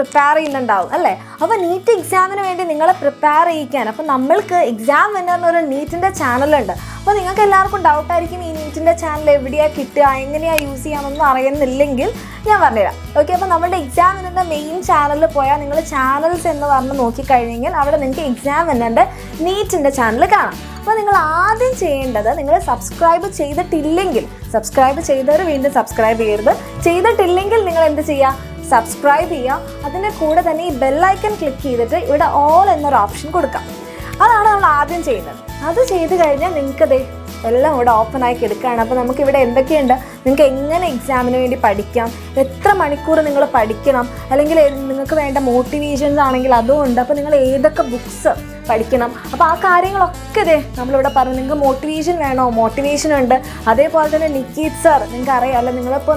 Prepare ചെയ്യുന്നുണ്ടാവും അല്ലേ? അപ്പോൾ നീറ്റ് എക്സാമിന് വേണ്ടി നിങ്ങളെ പ്രിപ്പയർ ചെയ്യിക്കാൻ അപ്പോൾ നമ്മൾക്ക് എക്സാം വിന്നറിനൊരു നീറ്റിൻ്റെ ചാനലുണ്ട്. അപ്പോൾ നിങ്ങൾക്ക് എല്ലാവർക്കും ഡൗട്ടായിരിക്കും ഈ നീറ്റിൻ്റെ ചാനൽ എവിടെയാണ് കിട്ടുക, എങ്ങനെയാണ് യൂസ് ചെയ്യാമെന്നൊന്നും അറിയുന്നില്ലെങ്കിൽ ഞാൻ പറഞ്ഞുതരാം. ഓക്കെ, അപ്പോൾ നമ്മുടെ എക്സാം വിന്നറിൻ്റെ മെയിൻ ചാനലിൽ പോയാൽ നിങ്ങൾ ചാനൽസ് എന്ന് പറഞ്ഞ് നോക്കിക്കഴിഞ്ഞെങ്കിൽ അവിടെ നിങ്ങൾക്ക് എക്സാം വിന്നറിൻ്റെ നീറ്റിൻ്റെ ചാനൽ കാണാം. അപ്പോൾ നിങ്ങൾ ആദ്യം ചെയ്യേണ്ടത്, നിങ്ങൾ സബ്സ്ക്രൈബ് ചെയ്തിട്ടില്ലെങ്കിൽ, സബ്സ്ക്രൈബ് ചെയ്തവർ വീണ്ടും സബ്സ്ക്രൈബ് ചെയ്യരുത്, ചെയ്തിട്ടില്ലെങ്കിൽ നിങ്ങൾ എന്ത് ചെയ്യുക, സബ്സ്ക്രൈബ് ചെയ്യുക. അതിൻ്റെ കൂടെ തന്നെ ഈ ബെല്ലൈക്കൺ ക്ലിക്ക് ചെയ്തിട്ട് ഇവിടെ ഓൾ എന്നൊരു ഓപ്ഷൻ കൊടുക്കാം. അതാണ് നമ്മൾ ആദ്യം ചെയ്യുന്നത്. അത് ചെയ്ത് കഴിഞ്ഞാൽ നിങ്ങൾക്കത് എല്ലാം ഇവിടെ ഓപ്പണാക്കി എടുക്കുകയാണ്. അപ്പോൾ നമുക്കിവിടെ എന്തൊക്കെയുണ്ട്, നിങ്ങൾക്ക് എങ്ങനെ എക്സാമിന് വേണ്ടി പഠിക്കാം, എത്ര മണിക്കൂർ നിങ്ങൾ പഠിക്കണം, അല്ലെങ്കിൽ നിങ്ങൾക്ക് വേണ്ട മോട്ടിവേഷൻസ് ആണെങ്കിൽ അതും ഉണ്ട്. അപ്പോൾ നിങ്ങൾ ഏതൊക്കെ ബുക്സ് പഠിക്കണം, അപ്പോൾ ആ കാര്യങ്ങളൊക്കെ നമ്മളിവിടെ പറഞ്ഞു. നിങ്ങൾക്ക് മോട്ടിവേഷൻ വേണോ, മോട്ടിവേഷൻ ഉണ്ട്. അതേപോലെ തന്നെ നിക്കീത് സർ, നിങ്ങൾക്ക് അറിയാമല്ലോ,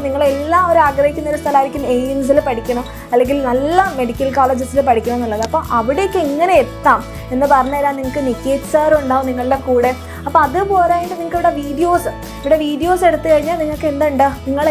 നിങ്ങളെല്ലാവരും ആഗ്രഹിക്കുന്ന ഒരു സ്ഥലമായിരിക്കും എയിംസിൽ പഠിക്കണം, അല്ലെങ്കിൽ നല്ല മെഡിക്കൽ കോളേജസിൽ പഠിക്കണം എന്നുള്ളത്. അപ്പോൾ അവിടേക്ക് എങ്ങനെ എത്താം എന്ന് പറഞ്ഞുതരാൻ നിങ്ങൾക്ക് നിക്കീത് സർ ഉണ്ടാവും നിങ്ങളുടെ കൂടെ. അപ്പോൾ അതുപോരായിട്ട് നിങ്ങൾക്ക് ഇവിടെ വീഡിയോസ് എടുത്തു കഴിഞ്ഞാൽ നിങ്ങൾക്ക് എന്തുണ്ട്, നിങ്ങൾ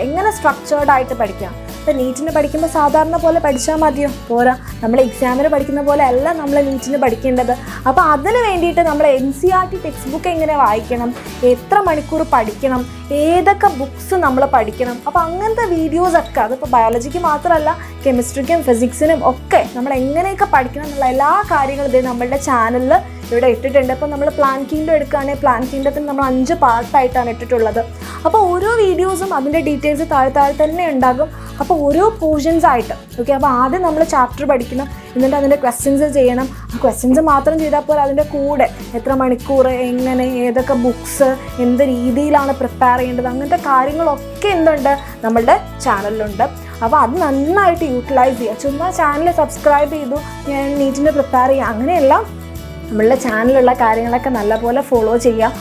എങ്ങനെ സ്ട്രക്ചേർഡ് ആയിട്ട് പഠിക്കാം. ഇപ്പോൾ നീറ്റിന് പഠിക്കുമ്പോൾ സാധാരണ പോലെ പഠിച്ചാൽ മതിയോ? പോരാ, നമ്മൾ എക്സാമിന് പഠിക്കുന്ന പോലെ അല്ല നമ്മൾ നീറ്റിന് പഠിക്കേണ്ടത്. അപ്പോൾ അതിന് വേണ്ടിയിട്ട് നമ്മൾ NCERT ടെക്സ്റ്റ് ബുക്ക് എങ്ങനെ വായിക്കണം, എത്ര മണിക്കൂർ പഠിക്കണം, ഏതൊക്കെ ബുക്സ് നമ്മൾ പഠിക്കണം, അപ്പോൾ അങ്ങനത്തെ വീഡിയോസൊക്കെ, അതിപ്പോൾ ബയോളജിക്ക് മാത്രമല്ല കെമിസ്ട്രിക്കും ഫിസിക്സിനും ഒക്കെ നമ്മൾ എങ്ങനെയൊക്കെ പഠിക്കണം എന്നുള്ള എല്ലാ കാര്യങ്ങളും നമ്മളുടെ ചാനലിൽ ഇവിടെ ഇട്ടിട്ടുണ്ട്. അപ്പോൾ നമ്മൾ പ്ലാൻ കിൻഡോ എടുക്കുകയാണെങ്കിൽ പ്ലാൻ കിൻഡത്തിന് നമ്മൾ 5 പാർട്ടായിട്ടാണ് ഇട്ടിട്ടുള്ളത്. അപ്പോൾ ഓരോ വീഡിയോസും അതിൻ്റെ ഡീറ്റെയിൽസ് താഴെ തന്നെ ഉണ്ടാകും. അപ്പോൾ ഓരോ പോർഷൻസ് ആയിട്ട്. ഓക്കെ, അപ്പോൾ ആദ്യം നമ്മൾ ചാപ്റ്റർ പഠിക്കണം, എന്നിട്ട് അതിൻ്റെ ക്വസ്റ്റ്യൻസ് ചെയ്യണം. ആ ക്വസ്റ്റ്യൻസ് മാത്രം ചെയ്താൽ പോലെ അതിൻ്റെ കൂടെ എത്ര മണിക്കൂർ, എങ്ങനെ, ഏതൊക്കെ ബുക്സ്, എന്ത് രീതിയിലാണ് പ്രിപ്പയർ ചെയ്യേണ്ടത്, അങ്ങനത്തെ കാര്യങ്ങളൊക്കെ എന്തുണ്ട് നമ്മളുടെ ചാനലിലുണ്ട്. അപ്പോൾ അത് നന്നായിട്ട് യൂട്ടിലൈസ് ചെയ്യുക. ചുമ്മാ ചാനൽ സബ്സ്ക്രൈബ് ചെയ്തു ഞാൻ നീറ്റിന് പ്രിപ്പയർ ചെയ്യുക അങ്ങനെയെല്ലാം, നമ്മളുടെ ചാനലിലുള്ള കാര്യങ്ങളൊക്കെ നല്ലപോലെ ഫോളോ ചെയ്യുക.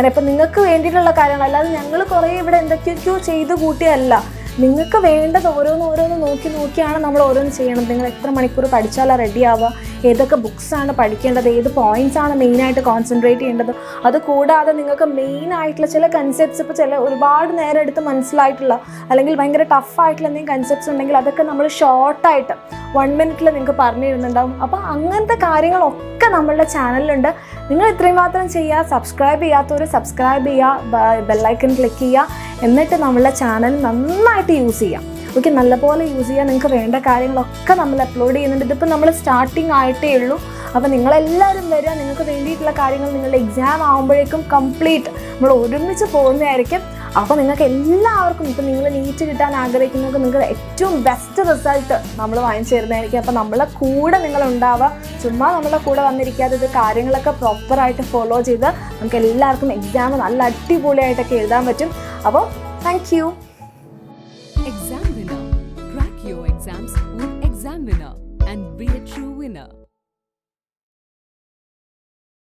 അപ്പോൾ നിങ്ങൾക്ക് വേണ്ടിയിട്ടുള്ള കാര്യങ്ങൾ, അല്ലാതെ ഞങ്ങൾ കുറേ ഇവിടെ എന്തൊക്കെയൊക്കെയോ ചെയ്ത് കൂട്ടിയല്ല. നിങ്ങൾക്ക് വേണ്ടത് ഓരോന്ന് നോക്കിയാണ് നമ്മൾ ഓരോന്ന് ചെയ്യണം. നിങ്ങൾ എത്ര മണിക്കൂർ പഠിച്ചാലാണ് റെഡി ആവുക, ഏതൊക്കെ ബുക്സാണ് പഠിക്കേണ്ടത്, ഏത് പോയിൻറ്റ്സാണ് മെയിനായിട്ട് കോൺസെൻട്രേറ്റ് ചെയ്യേണ്ടത്. അത് കൂടാതെ നിങ്ങൾക്ക് മെയിനായിട്ടുള്ള ചില കൺസെപ്റ്റ്സ്, ഇപ്പോൾ ഒരുപാട് നേരം എടുത്ത് മനസ്സിലായിട്ടുള്ള അല്ലെങ്കിൽ ഭയങ്കര ടഫായിട്ടുള്ള എന്തെങ്കിലും കൺസെപ്റ്റ്സ് ഉണ്ടെങ്കിൽ അതൊക്കെ നമ്മൾ ഷോർട്ടായിട്ട് 1 മിനിറ്റിൽ നിങ്ങൾക്ക് പറഞ്ഞു തരുന്നുണ്ടാവും. അപ്പോൾ അങ്ങനത്തെ കാര്യങ്ങളൊക്കെ നമ്മളുടെ ചാനലിലുണ്ട്. നിങ്ങൾ ഇത്രയും മാത്രം ചെയ്യുക, സബ്സ്ക്രൈബ് ചെയ്യാത്തവർ സബ്സ്ക്രൈബ് ചെയ്യുക, ബെല്ലൈക്കൺ ക്ലിക്ക് ചെയ്യുക, എന്നിട്ട് നമ്മളുടെ ചാനൽ നന്നായിട്ട് യൂസ് ചെയ്യാം. ഓക്കെ, നല്ലപോലെ യൂസ് ചെയ്യുക. നിങ്ങൾക്ക് വേണ്ട കാര്യങ്ങളൊക്കെ നമ്മൾ അപ്ലോഡ് ചെയ്യുന്നുണ്ട്. ഇതിപ്പോൾ നമ്മൾ സ്റ്റാർട്ടിങ് ആയിട്ടേ ഉള്ളൂ. അപ്പോൾ നിങ്ങളെല്ലാവരും വരിക, നിങ്ങൾക്ക് വേണ്ടിയിട്ടുള്ള കാര്യങ്ങൾ നിങ്ങളുടെ എക്സാം ആകുമ്പോഴേക്കും കംപ്ലീറ്റ് നമ്മൾ ഒരുമിച്ച് പോകുന്നതായിരിക്കും. അപ്പോൾ നിങ്ങൾക്ക് എല്ലാവർക്കും, ഇപ്പോൾ നിങ്ങൾ നീറ്റ് കിട്ടാൻ ആഗ്രഹിക്കുന്നവർക്ക് നിങ്ങൾക്ക് ഏറ്റവും ബെസ്റ്റ് റിസൾട്ട് നമ്മൾ വാങ്ങിച്ചു തരുന്നതായിരിക്കും. അപ്പോൾ നമ്മളെ കൂടെ നിങ്ങളുണ്ടാവുക, ചുമ്മാ നമ്മളെ കൂടെ വന്നിരിക്കാതെ ഇത് കാര്യങ്ങളൊക്കെ പ്രോപ്പറായിട്ട് ഫോളോ ചെയ്ത് നമുക്ക് എല്ലാവർക്കും എക്സാം നല്ല അടിപൊളിയായിട്ടൊക്കെ എഴുതാൻ പറ്റും. അപ്പോൾ thank you. Exam winner. Crack your exams with Exam Winner and be a true winner.